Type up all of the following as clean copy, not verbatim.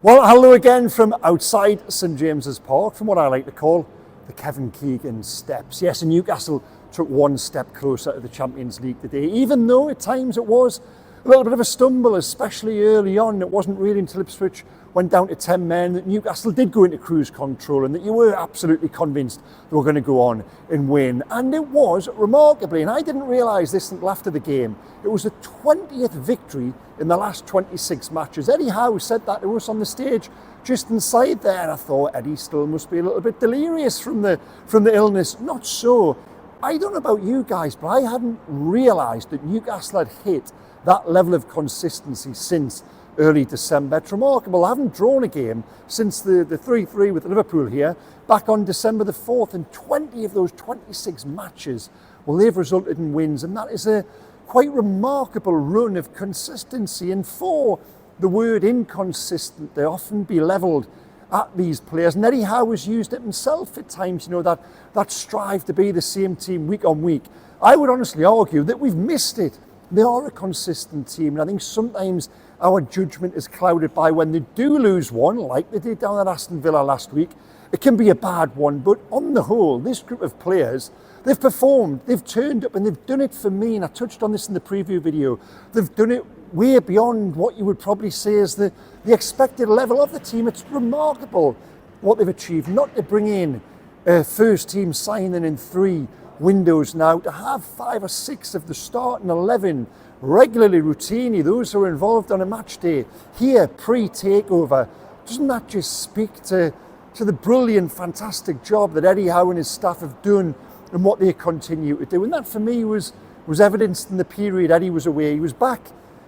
Well, hello again from outside St James's Park, from what I like to call the Kevin Keegan steps. Yes, and Newcastle took one step closer to the Champions League today, even though at times it was a little bit of a stumble, especially early on. It wasn't really until Ipswich went down to 10 men that Newcastle did go into cruise control and that you were absolutely convinced they were going to go on and win. And it was remarkably, and I didn't realise this until after the game, it was the 20th victory in the last 26 matches. Eddie Howe said that to us on the stage just inside there, and I thought Eddie still must be a little bit delirious from the illness. Not so. I don't know about you guys, but I hadn't realised that Newcastle had hit that level of consistency since early December. It's remarkable. I haven't drawn a game since the 3-3 with Liverpool here back on December the 4th, and 20 of those 26 matches, well, they've resulted in wins, and that is a quite remarkable run of consistency. And for the word inconsistent, they often be levelled at these players, and Eddie Howe has used it himself at times, you know, that strive to be the same team week on week. I would honestly argue that we've missed it. They are a consistent team, and I think sometimes our judgment is clouded by when they do lose one, like they did down at Aston Villa last week. It can be a bad one, but on the whole, this group of players, they've performed, they've turned up, and they've done it for me, and I touched on this in the preview video. They've done it way beyond what you would probably say is the expected level of the team. It's remarkable what they've achieved, not to bring in a first team signing in 3 windows now, to have 5 or 6 of the starting 11 regularly, routinely, those who are involved on a match day here pre-takeover. Doesn't that just speak to the brilliant, fantastic job that Eddie Howe and his staff have done and what they continue to do? And that for me was evidenced in the period Eddie was away. He was back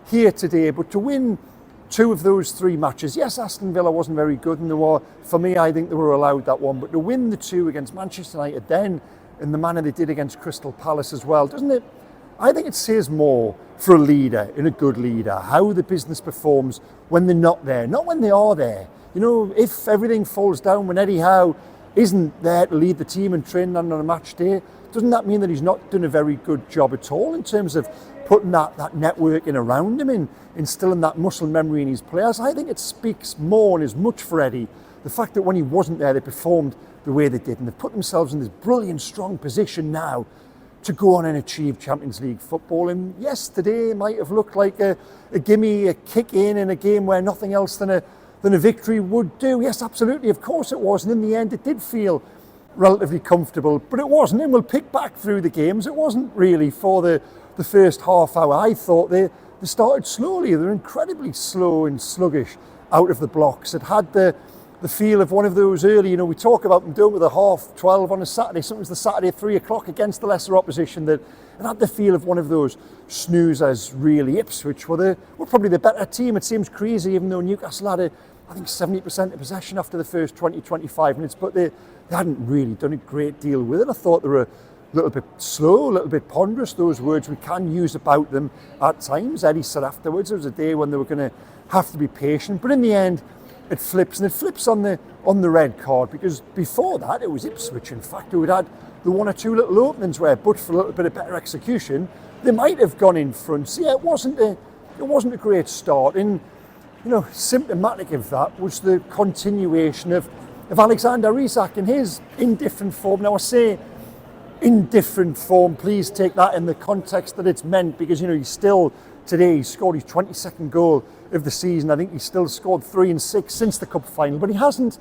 here today, but to win 2 of those 3 matches, yes, Aston Villa wasn't very good, and they were, for me, I think they were allowed that one, but to win the 2 against Manchester United then in the manner they did against Crystal Palace as well, doesn't it? I think it says more for a leader, in a good leader, how the business performs when they're not there, not when they are there. You know, if everything falls down when Eddie Howe isn't there to lead the team and train on a match day, doesn't that mean that he's not done a very good job at all in terms of putting that network in around him and instilling that muscle memory in his players? I think it speaks more and as much for Eddie, the fact that when he wasn't there, they performed the way they did, and they've put themselves in this brilliant, strong position now to go on and achieve Champions League football. And yes, today might have looked like a gimme, a kick in a game where nothing else than a victory would do. Yes, absolutely, of course it was, and in the end it did feel relatively comfortable, but it wasn't, and we'll pick back through the games. It wasn't really for the first half hour. I thought they started slowly. They're incredibly slow and sluggish out of the blocks. It had the feel of one of those early, you know, we talk about them doing with a 12:30 on a Saturday. Sometimes the Saturday at 3 o'clock against the lesser opposition, that it had the feel of one of those snoozers, really. Ipswich were probably the better team. It seems crazy, even though Newcastle had I think 70% of possession after the first 20-25 minutes, but they hadn't really done a great deal with it. I thought they were a little bit slow, a little bit ponderous, those words we can use about them at times. Eddie said afterwards there was a day when they were going to have to be patient, but in the end it flips, and it flips on the red card, because before that it was Ipswich, in fact, who had the 1 or 2 little openings where, but for a little bit of better execution, they might have gone in front. So yeah, it wasn't a great start, and you know, symptomatic of that was the continuation of Alexander Rezak in his indifferent form. Now I say indifferent form, please take that in the context that it's meant, because you know, he's still today, he scored his 22nd goal of the season. I think he's still scored 3 and 6 since the cup final, but he hasn't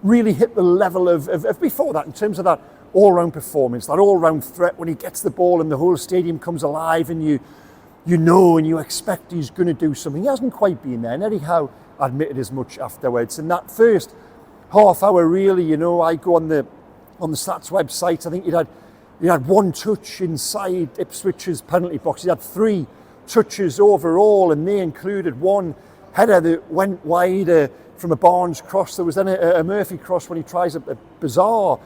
really hit the level of before that in terms of that all-round performance, that all-round threat when he gets the ball and the whole stadium comes alive and you know and you expect he's going to do something. He hasn't quite been there, and Eddie Howe admitted as much afterwards. In that first half hour, really, you know, I go on the Stats website, I think he had 1 touch inside Ipswich's penalty box. He had 3 touches overall, and they included 1 header that went wide from a Barnes cross. There was then a Murphy cross when he tries a bizarre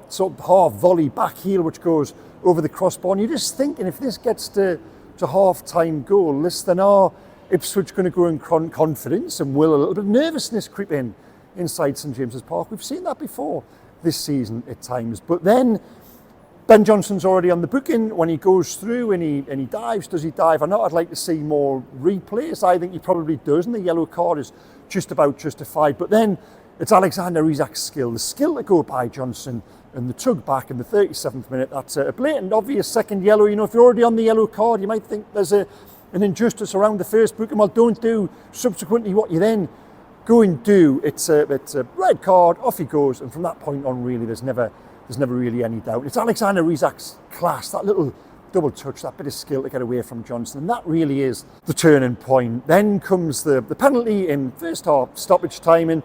sort of half volley back heel which goes over the crossbar. And you're just thinking, if this gets to half-time goalless, then are Ipswich going to grow in confidence, and will a little bit of nervousness creep in inside St James's Park? We've seen that before this season at times, but then Ben Johnson's already on the booking when he goes through and he dives. Does he dive or not? I'd like to see more replays. I think he probably does, and the yellow card is just about justified. But then it's Alexander Rezak's skill, the skill to go by Johnson and the tug back in the 37th minute. That's a blatant, obvious second yellow. You know, if you're already on the yellow card, you might think there's an injustice around the first booking. Well, don't do subsequently what you then go and do. It's a red card, off he goes, and from that point on, really, there's never really any doubt. It's Alexander Rezak's class, that little double touch, that bit of skill to get away from Johnson, and that really is the turning point. Then comes the penalty in first half, stoppage time, and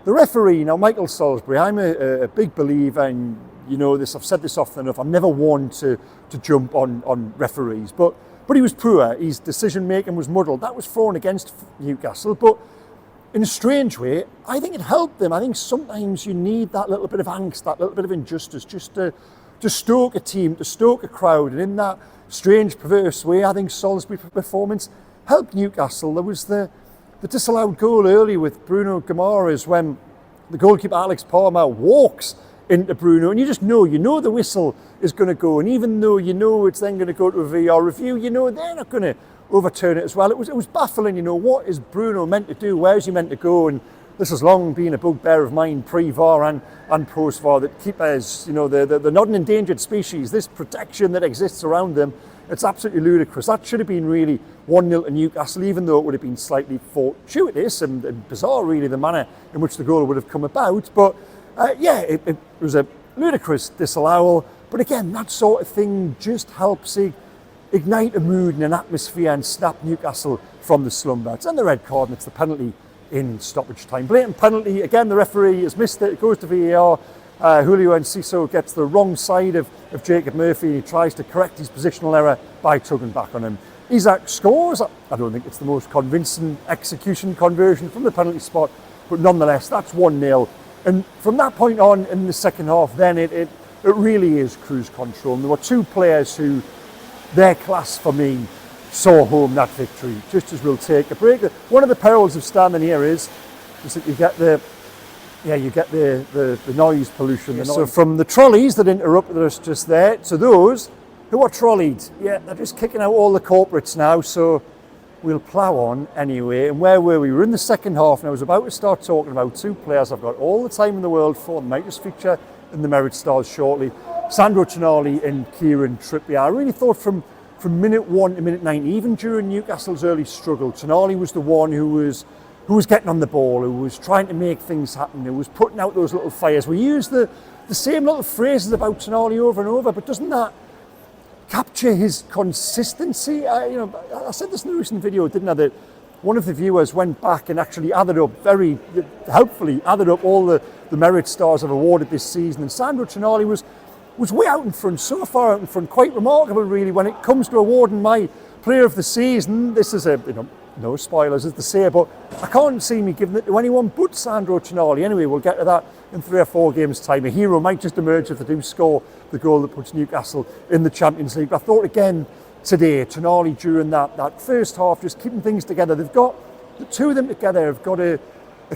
the referee, now Michael Salisbury, I'm a big believer, and you know this, I've said this often enough, I'm never one to jump on referees, but he was poor, his decision making was muddled. That was thrown against Newcastle, but in a strange way, I think it helped them. I think sometimes you need that little bit of angst, that little bit of injustice, just to stoke a team, to stoke a crowd. And in that strange, perverse way, I think Salisbury's performance helped Newcastle. There was the disallowed goal early with Bruno Guimaraes when the goalkeeper Alex Palmer walks into Bruno, and you know the whistle is going to go. And even though you know it's then going to go to a VAR review, you know they're not going to overturn it as well. It was baffling, you know, what is Bruno meant to do? Where's he meant to go? And this has long been a bugbear of mine, pre-VAR and post-VAR, that keepers, you know, they're not an endangered species. This protection that exists around them, it's absolutely ludicrous. That should have been really 1-0 to Newcastle, even though it would have been slightly fortuitous and bizarre, really, the manner in which the goal would have come about. But it was a ludicrous disallowal. But again, that sort of thing just helps ignite a mood and an atmosphere and snap Newcastle from the slumber. It's in the red card and it's the penalty in stoppage time. Blatant penalty. Again, the referee has missed it. It goes to VAR. Julio Enciso gets the wrong side of Jacob Murphy. He tries to correct his positional error by tugging back on him. Isak scores. I don't think it's the most convincing execution conversion from the penalty spot, but nonetheless, that's 1-0. And from that point on in the second half, then it really is cruise control. And there were two players who, their class for me, saw home that victory. Just as we'll take a break. One of the perils of standing here is that you get the noise pollution. So from the trolleys that interrupted us just there to those who are trolleyed, they're just kicking out all the corporates now. So we'll plough on anyway. And where were we? We were in the second half, and I was about to start talking about two players I've got all the time in the world for. They might just feature in the Merit Stars shortly. Sandro Tonali and Kieran Trippier. I really thought from minute 1 to minute 90, even during Newcastle's early struggle, Tonali was the one who was getting on the ball, who was trying to make things happen, who was putting out those little fires. We use the same little phrases about Tonali over and over, but doesn't that capture his consistency? I said this in a recent video, didn't I, that one of the viewers went back and actually very helpfully added up all the Merit Stars I've awarded this season, and Sandro Tonali was way out in front, so far out in front, quite remarkable really. When it comes to awarding my player of the season, this is no spoilers as to say, but I can't see me giving it to anyone but Sandro Tonali. Anyway, we'll get to that in 3 or 4 games time. A hero might just emerge if they do score the goal that puts Newcastle in the Champions League. But I thought again today, Tonali during that first half, just keeping things together. They've got, the two of them together have got a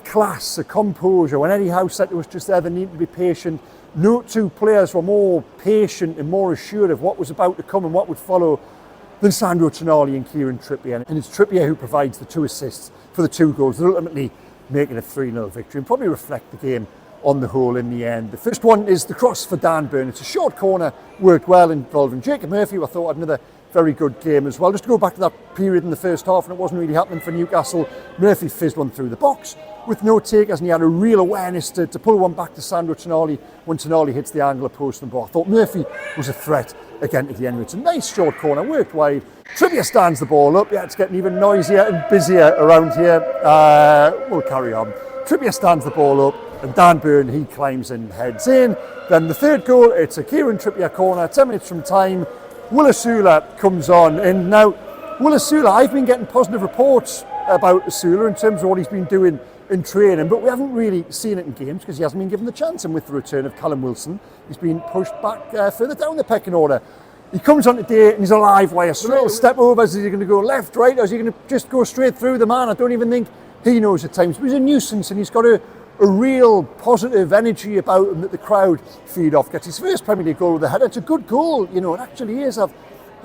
class, a composure. When Eddie Howe said to us just there, they need to be patient, no two players were more patient and more assured of what was about to come and what would follow than Sandro Tonali and Kieran Trippier. And it's Trippier who provides the 2 assists for the 2 goals, ultimately making a 3-0 victory, and probably reflect the game on the whole in the end. The first one is the cross for Dan Burn. It's a short corner, worked well, involving Jacob Murphy, who I thought had another very good game as well. Just to go back to that period in the first half, and it wasn't really happening for Newcastle. Murphy fizzed one through the box with no takers, and he had a real awareness to pull one back to Sandro Tonali when Tonali hits the angle of post and bar. I thought Murphy was a threat again to the end. It's a nice short corner, worked wide. Trippier stands the ball up. It's getting even noisier and busier around here. We'll carry on. Trippier stands the ball up, and Dan Burn, he climbs and heads in. Then the third goal, it's a Kieran Trippier corner, 10 minutes from time. Asula comes on, and now Asula, I've been getting positive reports about Asula in terms of what he's been doing in training, but we haven't really seen it in games because he hasn't been given the chance. And with the return of Callum Wilson, he's been pushed back further down the pecking order. He comes on today and he's a live wire. So little step overs. Is he going to go left, right, or is he going to just go straight through the man? I don't even think he knows at times. But he's a nuisance, and he's got a real positive energy about him that the crowd feed off. Gets his first Premier League goal with a header. It's a good goal, it actually is. I've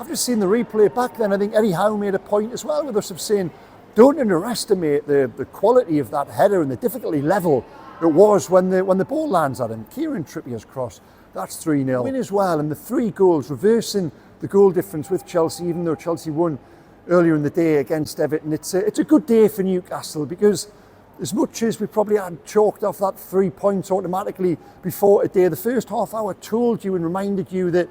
just seen the replay back then. I think Eddie Howe made a point as well with us of saying don't underestimate the quality of that header and the difficulty level it was when the ball lands at him. Kieran Trippier's cross, that's 3-0. Win as well, and the 3 goals, reversing the goal difference with Chelsea, even though Chelsea won earlier in the day against Everton. It's a good day for Newcastle, because as much as we probably had chalked off that 3 points automatically before today, the first half hour told you and reminded you that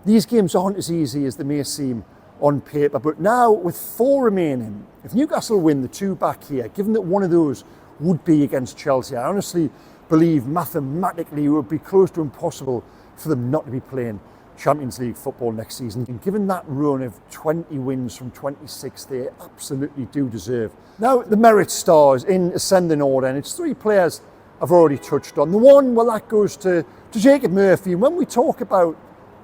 these games aren't as easy as they may seem on paper. But now, with 4 remaining, if Newcastle win the 2 back here, given that one of those would be against Chelsea, I honestly believe mathematically it would be close to impossible for them not to be playing Champions League football next season. And given that run of 20 wins from 26, they absolutely do deserve. Now, the merit stars in ascending order, and it's 3 players I've already touched on. The one, well, that goes to Jacob Murphy. And when we talk about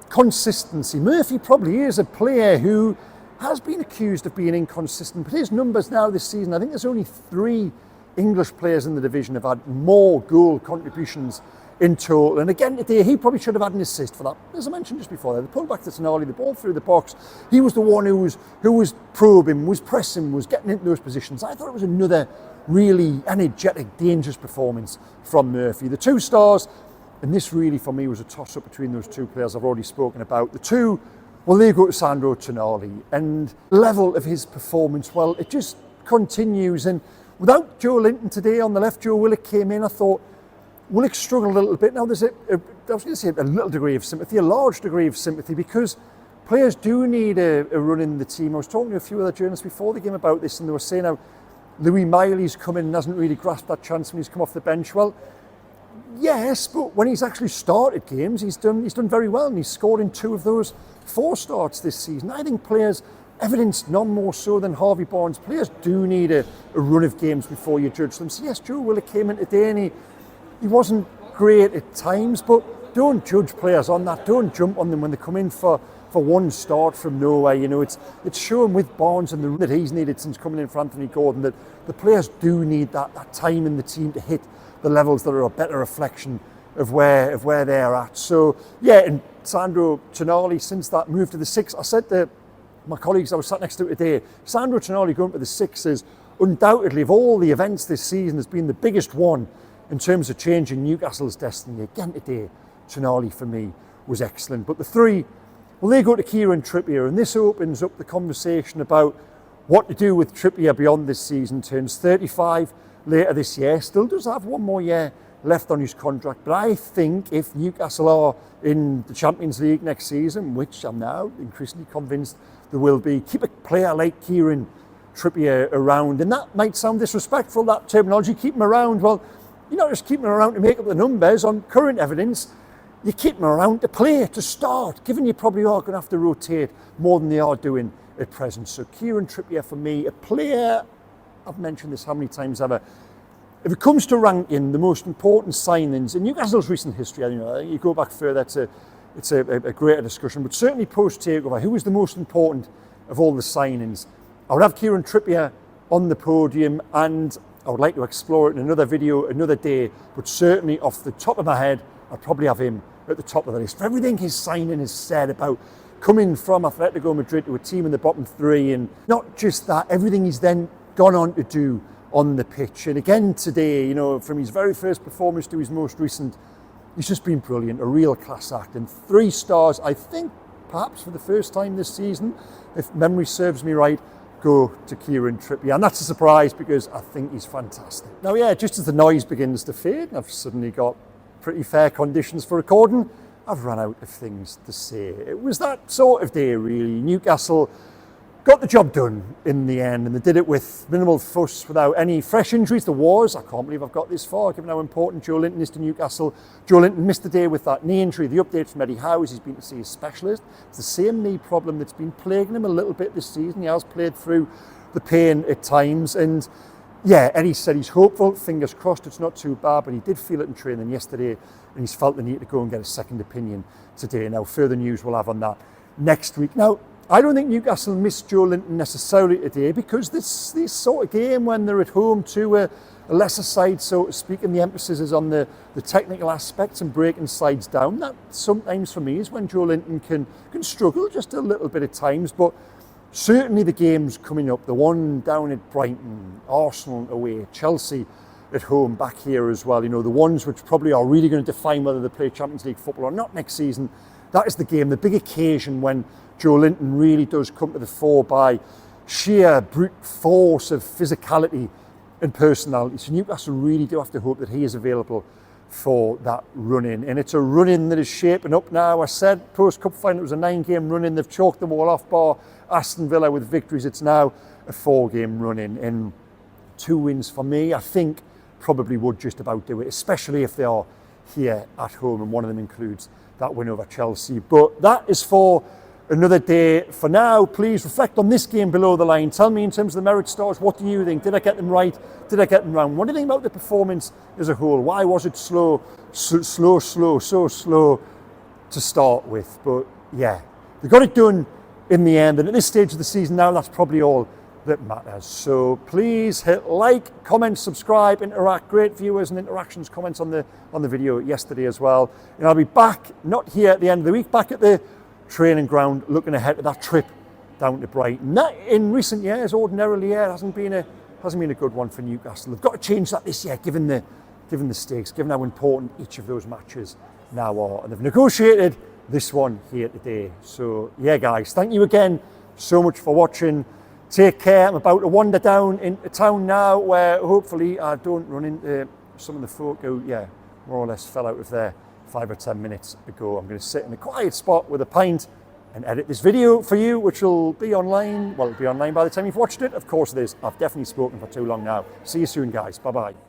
consistency, Murphy probably is a player who has been accused of being inconsistent, but his numbers now this season, I think there's only 3 English players in the division have had more goal contributions in total. And again today, he probably should have had an assist for that. As I mentioned just before, the pull back to Tonali, the ball through the box, he was the one who was probing, was pressing, was getting into those positions. I thought it was another really energetic, dangerous performance from Murphy. The 2 stars, and this really for me was a toss-up between those 2 players I've already spoken about. The 2, well, they go to Sandro Tonali, and the level of his performance, well, it just continues. And without Joe Linton today on the left, Joe Willock came in. I thought Willock struggled a little bit. Now there's a little degree of sympathy, a large degree of sympathy, because players do need a run in the team. I was talking to a few other journalists before the game about this, and they were saying how Louis Miley's come in and hasn't really grasped that chance when he's come off the bench. Well, yes, but when he's actually started games, he's done very well, and he's scored in 2 of those 4 starts this season. I think players, evidenced none more so than Harvey Barnes, players do need a run of games before you judge them. So yes, Joe Willock came in today, and he wasn't great at times, but don't judge players on that. Don't jump on them when they come in for one start from nowhere. You know, it's shown with Barnes and the run that he's needed since coming in for Anthony Gordon that the players do need that time in the team to hit the levels that are a better reflection of where they're at. So yeah, and Sandro Tonali, since that move to the 6, I said to my colleagues I was sat next to today, Sandro Tonali going to the 6 is undoubtedly, of all the events this season, has been the biggest one in terms of changing Newcastle's destiny. Again today, Tonali for me was excellent. But the 3, well, they go to Kieran Trippier, and this opens up the conversation about what to do with Trippier beyond this season. Turns 35 later this year, still does have 1 more year left on his contract. But I think if Newcastle are in the Champions League next season, which I'm now increasingly convinced there will be, keep a player like Kieran Trippier around. And that might sound disrespectful, that terminology, keep him around. Well, you're not just keeping him around to make up the numbers. On current evidence, you keep him around to play, to start, given you probably are going to have to rotate more than they are doing at present. So Kieran Trippier for me, a player, I've mentioned this how many times ever, if it comes to ranking the most important signings in Newcastle's recent history, you go back further, it's a greater discussion, but certainly post-takeover, who was the most important of all the signings? I would have Kieran Trippier on the podium, and I would like to explore it in another video, another day, but certainly off the top of my head, I'd probably have him at the top of the list. For everything his signing has said about coming from Atletico Madrid to a team in the bottom 3, and not just that, everything he's then gone on to do on the pitch. And again today, you know, from his very first performance to his most recent, he's just been brilliant, a real class act. And 3 stars, I think, perhaps for the first time this season, if memory serves me right, go to Kieran Trippier. And that's a surprise because I think he's fantastic. Now, yeah, just as the noise begins to fade, and I've suddenly got pretty fair conditions for recording, I've run out of things to say. It was that sort of day, really. Newcastle got the job done in the end, and they did it with minimal fuss, without any fresh injuries. There was, I can't believe I've got this far, given how important Joe Linton is to Newcastle. Joe Linton missed the day with that knee injury. The update from Eddie Howe is he's been to see a specialist. It's the same knee problem that's been plaguing him a little bit this season. He has played through the pain at times, and yeah, Eddie said he's hopeful, fingers crossed it's not too bad, but he did feel it in training yesterday, and he's felt the need to go and get a second opinion today. Now, further news we'll have on that next week. Now, I don't think Newcastle missed Joe Linton necessarily today, because this sort of game, when they're at home to a lesser side, so to speak, and the emphasis is on the technical aspects and breaking sides down, that sometimes for me is when Joe Linton can struggle just a little bit at times. But certainly the games coming up, the one down at Brighton, Arsenal away, Chelsea at home, back here as well, you know, the ones which probably are really going to define whether they play Champions League football or not next season. That is the game, the big occasion when Joe Linton really does come to the fore by sheer brute force of physicality and personality. So Newcastle really do have to hope that he is available for that run-in. And it's a run-in that is shaping up now. I said post-cup final it was a 9-game run-in. They've chalked them all off, bar Aston Villa with victories. It's now a 4-game run-in. And 2 wins for me, I think, probably would just about do it, especially if they are here at home, and one of them includes that win over Chelsea. But that is for another day. For now, please reflect on this game below the line. Tell me in terms of the merit stars, what do you think? Did I get them right? Did I get them wrong? What do you think about the performance as a whole? Why was it so slow to start with? But yeah, they got it done in the end. And at this stage of the season now, that's probably all that matters. So please hit like, comment, subscribe, interact. Great viewers and interactions, comments on the video yesterday as well. And I'll be back, not here at the end of the week, back at the training ground, looking ahead to that trip down to Brighton. That in recent years, ordinarily, yeah, hasn't been a good one for Newcastle. They've got to change that this year, given the stakes, given how important each of those matches now are. And they've negotiated this one here today. So yeah, guys, thank you again so much for watching. Take care. I'm about to wander down into town now, where hopefully I don't run into some of the folk who, yeah, more or less fell out of there 5 or 10 minutes ago. I'm going to sit in a quiet spot with a pint and edit this video for you, which will be online. Well, it'll be online by the time you've watched it. Of course it is. I've definitely spoken for too long now. See you soon, guys. Bye-bye.